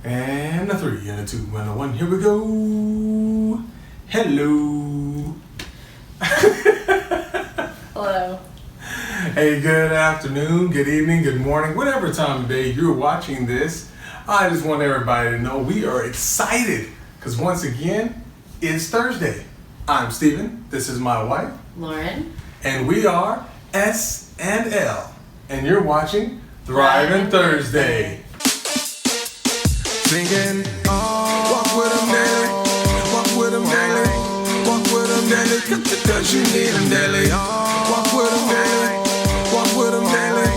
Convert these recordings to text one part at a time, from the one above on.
And a 3 and a 2 and a 1. Here we go. Hello. Hello. Hey, good afternoon, good evening, good morning, whatever time of day you're watching this. I just want everybody to know we are excited because once again, it's Thursday. I'm Steven. This is my wife, Lauren. And we are S&L. And you're watching Thriving Thursday. Singing, walk with them daily, walk with them daily, walk with them daily, cause you need them daily. Walk with them daily, walk with them daily,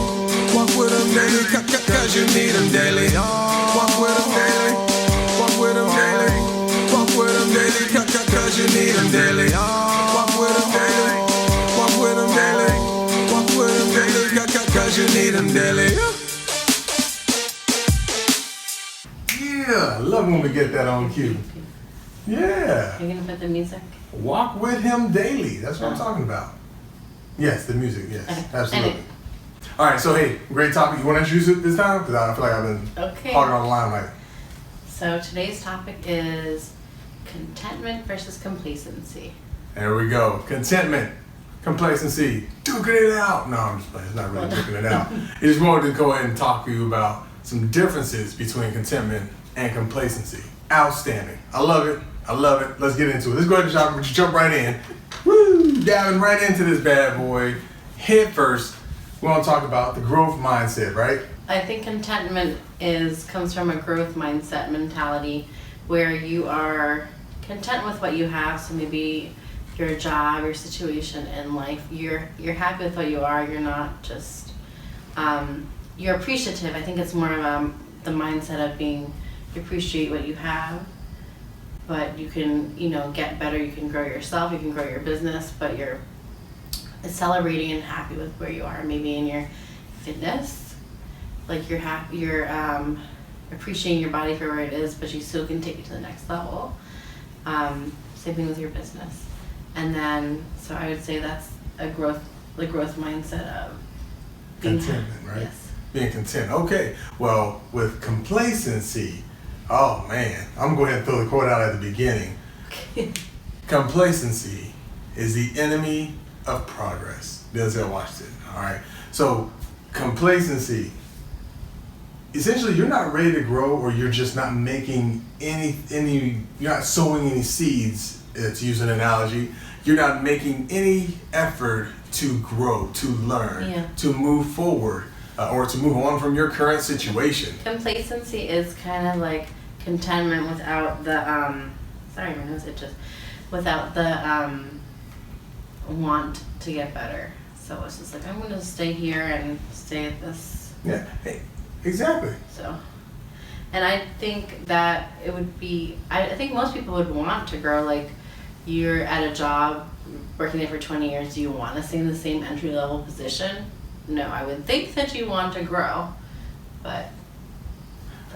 walk with them daily, cause you need them daily. Walk with them daily, walk with them daily, walk with them daily, cause you need them daily. Walk with them daily, walk with them daily, walk with them daily, cause you need them daily. Yeah, I love when we get that on cue. Yeah. You're gonna put the music? Walk with him daily. That's what I'm talking about. Yes, the music. Yes, Okay. absolutely. Anyway. All right, so hey, great topic. You want to introduce it this time? Because I feel like I've been hogging on the limelight. So today's topic is contentment versus complacency. There we go. Contentment, complacency, duking it out. No, I'm just playing. It's not really duking it out. I just wanted to go ahead and talk to you about some differences between contentment and complacency. Outstanding. I love it. I love it. Let's get into it. Let's go ahead and jump right in. Woo! Diving right into this bad boy. Head first, we want to talk about the growth mindset, right? I think contentment comes from a growth mindset mentality where you are content with what you have. So maybe your job, your situation in life, you're happy with what you are. You're not just you're appreciative. I think it's more of the mindset of you appreciate what you have, but you can get better. You can grow yourself. You can grow your business, but you're celebrating and happy with where you are. Maybe in your fitness, like you're happy. You're appreciating your body for where it is, but you still can take it to the next level. Same thing with your business, and then so I would say that's the growth mindset of being Contentment, right? Yes. Being content. Okay. Well, with complacency, oh man, I'm going to go ahead and throw the quote out at the beginning. Complacency is the enemy of progress. Denzel Washington. All right. So complacency, essentially, you're not ready to grow, or you're just not making you're not sowing any seeds. To use an analogy, you're not making any effort to grow, to learn, to move forward. Or to move on from your current situation. Complacency is kind of like contentment without the without the want to get better. So it's just like I'm gonna stay here and stay at this. Yeah, hey, exactly. So, and I think that it would be. I think most people would want to grow. Like you're at a job, working there for 20 years. Do you want to stay in the same entry level position? No, I would think that you want to grow, but...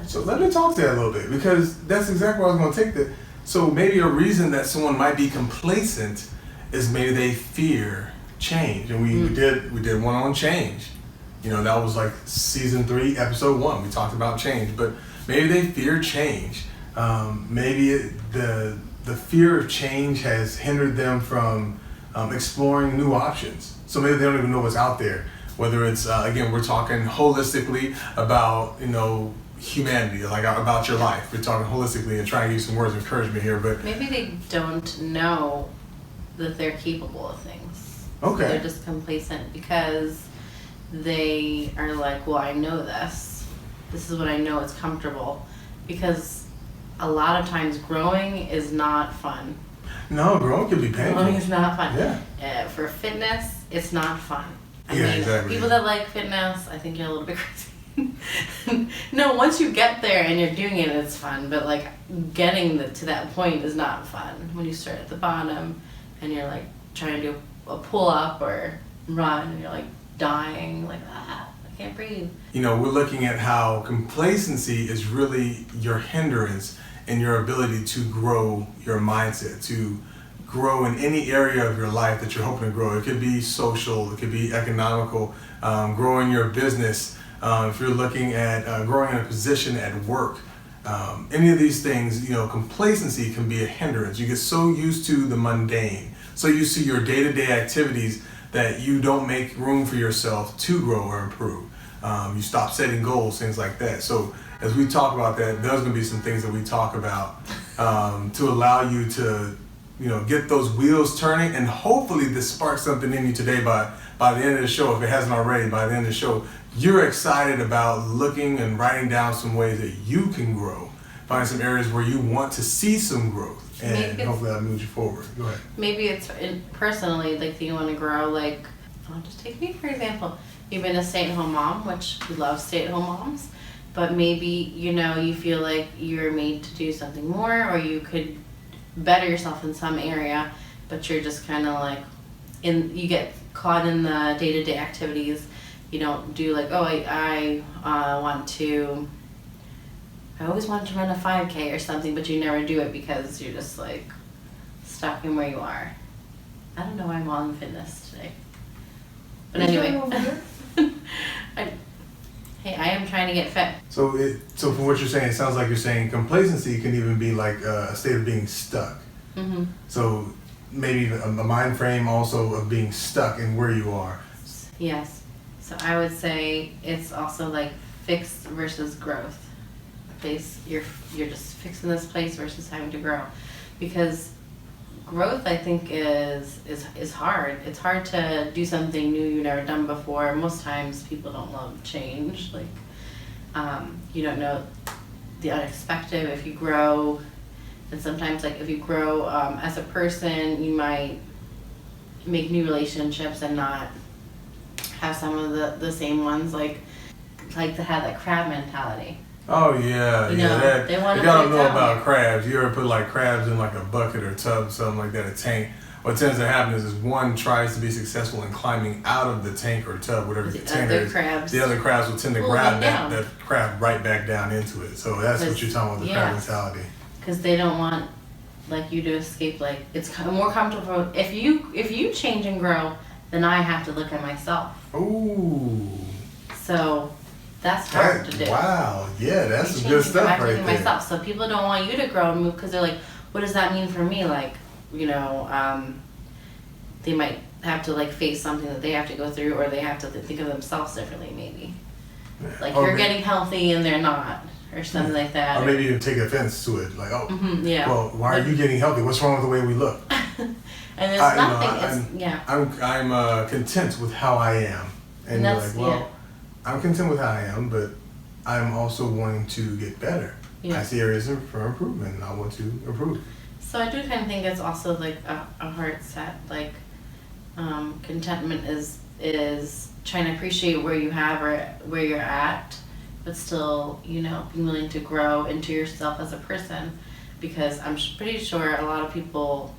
So let me talk to that a little bit, because that's exactly what I was going to take that. So maybe a reason that someone might be complacent is maybe they fear change. And we did one on change. That was like season 3, episode 1. We talked about change, but maybe they fear change. Maybe the fear of change has hindered them from exploring new options. So maybe they don't even know what's out there. Whether it's, again, we're talking holistically about, humanity, like about your life. We're talking holistically and trying to use some words of encouragement here, but... Maybe they don't know that they're capable of things. Okay. So they're just complacent because they are like, well, I know this. This is what I know, it's comfortable. Because a lot of times growing is not fun. No, growing can be painful. Growing is not fun. Yeah. For fitness, it's not fun. I mean, exactly. People that like fitness, I think you're a little bit crazy. No, once you get there and you're doing it, it's fun. But like getting to that point is not fun. When you start at the bottom and you're like trying to do a pull up or run, and you're like dying, like I can't breathe. We're looking at how complacency is really your hindrance in your ability to grow your mindset, to grow in any area of your life that you're hoping to grow. It could be social, it could be economical, growing your business. If you're looking at growing in a position at work, any of these things, complacency can be a hindrance. You get so used to the mundane, so used to your day-to-day activities that you don't make room for yourself to grow or improve. You stop setting goals, things like that. So as we talk about that, there's going to be some things that we talk about to allow you to, get those wheels turning, and hopefully this sparks something in you today by the end of the show. If it hasn't already, by the end of the show, you're excited about looking and writing down some ways that you can grow. Find some areas where you want to see some growth, and hopefully that moves you forward. Go ahead. Maybe it's personally, like, you want to grow, like, I'll just take me for example. You've been a stay-at-home mom, which we love stay-at-home moms, but maybe, you feel like you're made to do something more, or you could better yourself in some area, but you're just kind of like, you get caught in the day-to-day activities. You don't do like, I always wanted to run a 5K or something, but you never do it because you're just like stuck in where you are. I don't know why I'm on fitness today. But anyway, I am trying to get fit. So from what you're saying, it sounds like you're saying complacency can even be like a state of being stuck. Mm-hmm. So maybe a mind frame also of being stuck in where you are. Yes. So I would say it's also like fixed versus growth. You're just fixed in this place versus having to grow, because growth, I think, is hard. It's hard to do something new you've never done before. Most times people don't love change. Like, you don't know the unexpected if you grow. And sometimes, like, if you grow as a person, you might make new relationships and not have some of the same ones, like to have that crab mentality. Oh yeah, They want if to y'all don't know about crabs, you ever put like crabs in like a bucket or tub, something like that, a tank. What tends to happen is one tries to be successful in climbing out of the tank or tub, whatever the container is. The other crabs will tend to grab that crab right back down into it. So that's what you're talking about, the crab mentality. Because they don't want like you to escape. Like, it's more comfortable if you change and grow, then I have to look at myself. Ooh. So that's hard to do. Wow, yeah, that's some good stuff right there. Myself. So people don't want you to grow and move because they're like, what does that mean for me? Like, they might have to like face something that they have to go through, or they have to think of themselves differently, maybe. Yeah. Like, you're getting healthy and they're not, or something like that. Or maybe you take offense to it, like, yeah. Well, why are you getting healthy? What's wrong with the way we look? And there's nothing. I'm content with how I am, and you're like, well, I'm content with how I am, but I'm also wanting to get better. Yeah. I see areas for improvement, and I want to improve. So I do kind of think it's also like a heart set. Like, contentment is trying to appreciate where you have or where you're at, but still, being willing to grow into yourself as a person. Because I'm pretty sure a lot of people,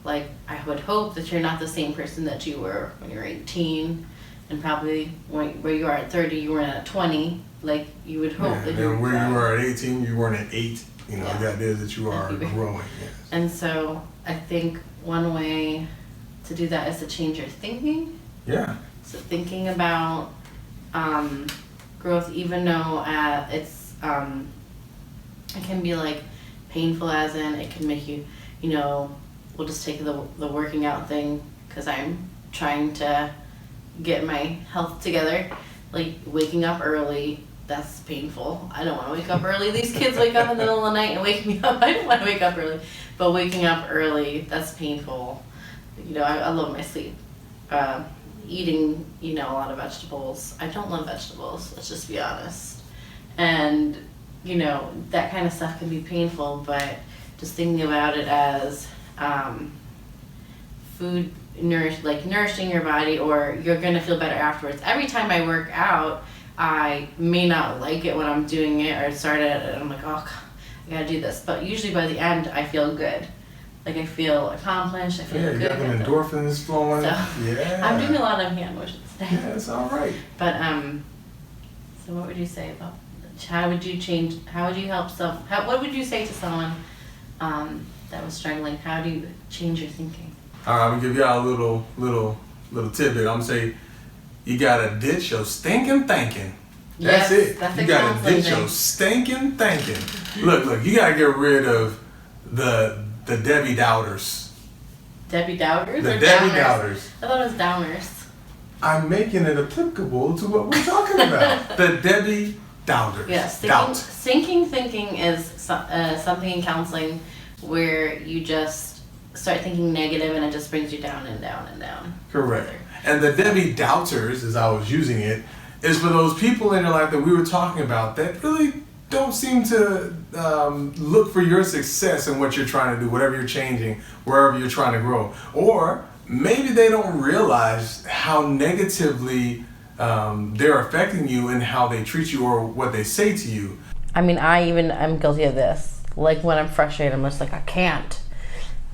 like, I would hope that you're not the same person that you were when you were 18, and probably where you are at 30, you weren't at 20. Like, you would hope that you were where you were at 18, you weren't at 8. The idea that you are growing. Yes. And so I think one way to do that is to change your thinking. Yeah. So thinking about growth, even though it's it can be like painful, as in it can make you, we'll just take the working out thing, because I'm trying to get my health together. Like, waking up early, that's painful. I don't want to wake up early. These kids wake up in the middle of the night and wake me up. I don't want to wake up early. But waking up early, that's painful. I love my sleep. Eating, a lot of vegetables. I don't love vegetables, let's just be honest. And, that kind of stuff can be painful, but just thinking about it as food, nourishing your body, or you're going to feel better afterwards. Every time I work out, I may not like it when I'm doing it, or start it, and I'm like, oh, I gotta do this. But usually by the end, I feel good. Like, I feel accomplished. I feel good. You got them endorphins flowing. So, I'm doing a lot of hand motions today. Yeah, it's all right. But so what would you say about? How would you help what would you say to someone that was struggling? How do you change your thinking? All right, I'm gonna give y'all a little tidbit. I'm gonna say, you gotta ditch your stinkin thinkin That's Yes, it. that's You a gotta counseling ditch your thing. stinking thinking. Look, you gotta get rid of the Debbie doubters. Debbie Doubters The or Debbie Downers? doubters. I thought it was Downers. I'm making it applicable to what we're talking about. The Debbie doubters. Yes, Doubt. sinking thinking is something in counseling where you just start thinking negative and it just brings you down and down and down. Correct. And the Debbie doubters, as I was using it, is for those people in your life that we were talking about that really don't seem to look for your success in what you're trying to do, whatever you're changing, wherever you're trying to grow. Or maybe they don't realize how negatively they're affecting you and how they treat you or what they say to you. I mean, I'm guilty of this. Like when I'm frustrated, I'm just like, I can't.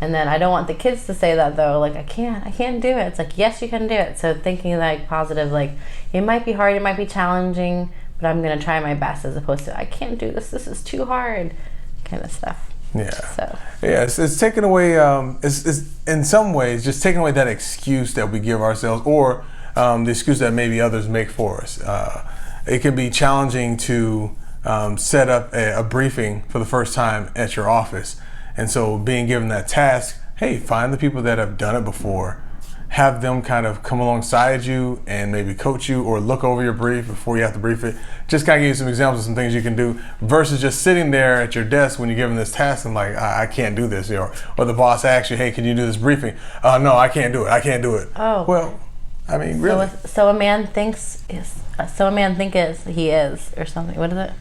And then I don't want the kids to say that though, like I can't do it. It's like, yes, you can do it. So thinking like positive, like it might be hard, it might be challenging, but I'm gonna try my best, as opposed to I can't do this is too hard, kind of stuff. Yeah. So yeah, it's taking away. It's in some ways just taking away that excuse that we give ourselves, or the excuse that maybe others make for us. It can be challenging to set up a briefing for the first time at your office. And so being given that task, hey, find the people that have done it before, have them kind of come alongside you and maybe coach you or look over your brief before you have to brief it. Just kind of give you some examples of some things you can do versus just sitting there at your desk when you're given this task and like, I can't do this. Or the boss asks you, hey, can you do this briefing? No, I can't do it. Oh. Well, I mean, really. So a man thinks he is, or something. What is it?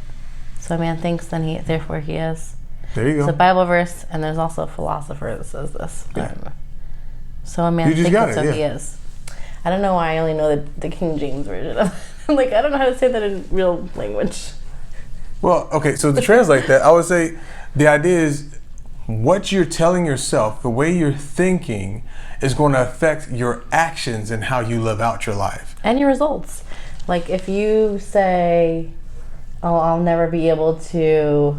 So a man thinks, then therefore he is. There you go. It's a Bible verse, and there's also a philosopher that says this. Yeah. So a man You just thinks, got it, so yeah. he is. I don't know why I only know the King James version of it. Like, I don't know how to say that in real language. Well, okay, so to translate that, I would say the idea is what you're telling yourself, the way you're thinking, is going to affect your actions and how you live out your life. And your results. Like, if you say, oh, I'm never going to be able to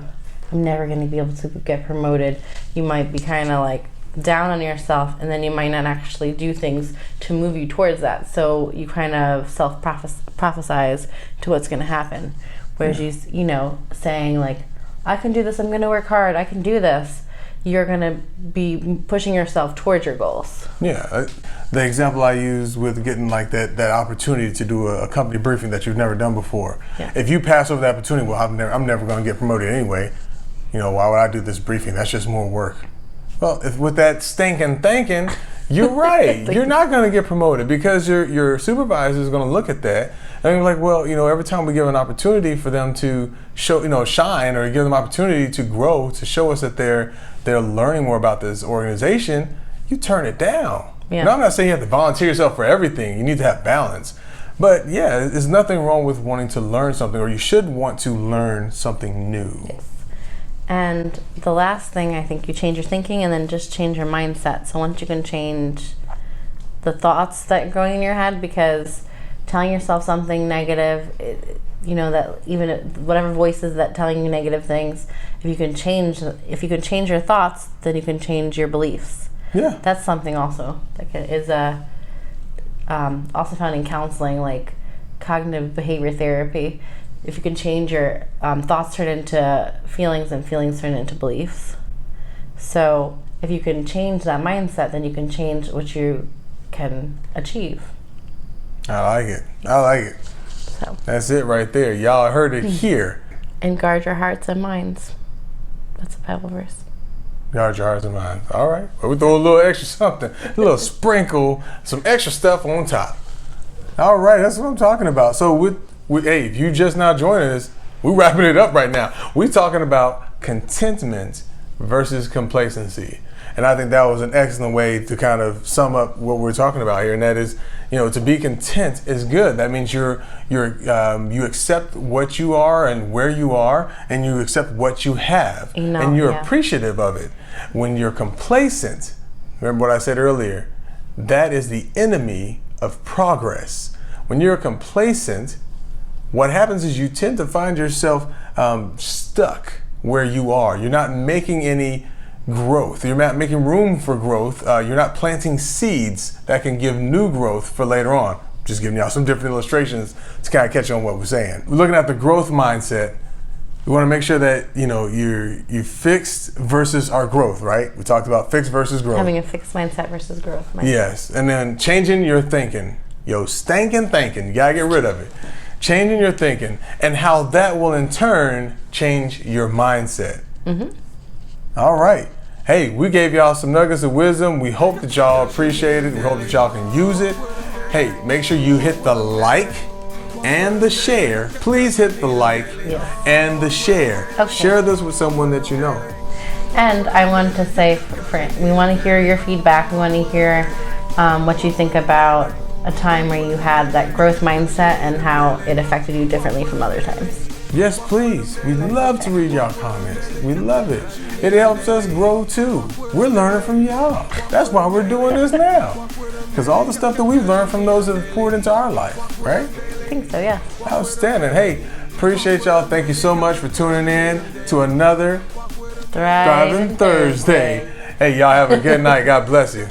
get promoted, you might be kind of like down on yourself, and then you might not actually do things to move you towards that. So you kind of self-prophesize to what's going to happen. Whereas you saying like, I can do this, I'm going to work hard, I can do this, you're going to be pushing yourself towards your goals. Yeah, the example I use with getting like that opportunity to do a company briefing that you've never done before. Yeah. If you pass over the opportunity, well, I'm never going to get promoted anyway. Why would I do this briefing? That's just more work. Well, if with that stinking thinking, you're right. You're not going to get promoted because your supervisor is going to look at that and be like, well, every time we give an opportunity for them to show, shine, or give them opportunity to grow, to show us that they're learning more about this organization, you turn it down. Yeah. Now, I'm not saying you have to volunteer yourself for everything. You need to have balance. But yeah, there's nothing wrong with wanting to learn something, or you should want to learn something new. Yes. And the last thing, I think you change your thinking and then just change your mindset. So once you can change the thoughts that are going in your head, because telling yourself something negative, that even whatever voices that telling you negative things, if you can change your thoughts, then you can change your beliefs. Yeah. That's something also like it is also found in counseling, like cognitive behavior therapy. If you can change your thoughts turn into feelings, and feelings turn into beliefs. So if you can change that mindset, then you can change what you can achieve. I like it. So That's it right there. Y'all heard it here. and guard your hearts and minds. That's a Bible verse. Guard your hearts and minds. All right. Well, we throw a little extra something, a little sprinkle, some extra stuff on top. All right, that's what I'm talking about. So hey, if you just now joining us, we're wrapping it up right now. We're talking about contentment versus complacency. And I think that was an excellent way to kind of sum up what we're talking about here. And that is, to be content is good. That means you accept what you are and where you are, and you accept what you have, and you're appreciative of it. When you're complacent, remember what I said earlier, that is the enemy of progress. When you're complacent, what happens is you tend to find yourself stuck where you are. You're not making any growth. You're not making room for growth. You're not planting seeds that can give new growth for later on. just giving y'all some different illustrations to kind of catch on what we're saying. We're looking at the growth mindset. We want to make sure that, you know, you fixed versus our growth, right? We talked about fixed versus growth. Having a fixed mindset versus growth mindset. Yes, and then changing your thinking. Yo, stinkin thinking, you gotta get rid of it. Changing your thinking, and how that will in turn change your mindset. All right. Hey, we gave y'all some nuggets of wisdom. We hope that y'all appreciate it. We hope that y'all can use it. Hey, make sure you hit the like and the share. Please hit the like and the share. Okay. Share this with someone that you know. And I wanted to say, we want to hear your feedback. We want to hear what you think about a time where you had that growth mindset and how it affected you differently from other times. Yes, please. We love to read y'all comments. We love it. It helps us grow too. We're learning from y'all. That's why we're doing this now. Because all the stuff that we've learned from those have poured into our life, right? I think so, yeah. Outstanding. Hey, appreciate y'all. Thank you so much for tuning in to another Thriving Thursday. Hey, y'all have a good night. God bless you.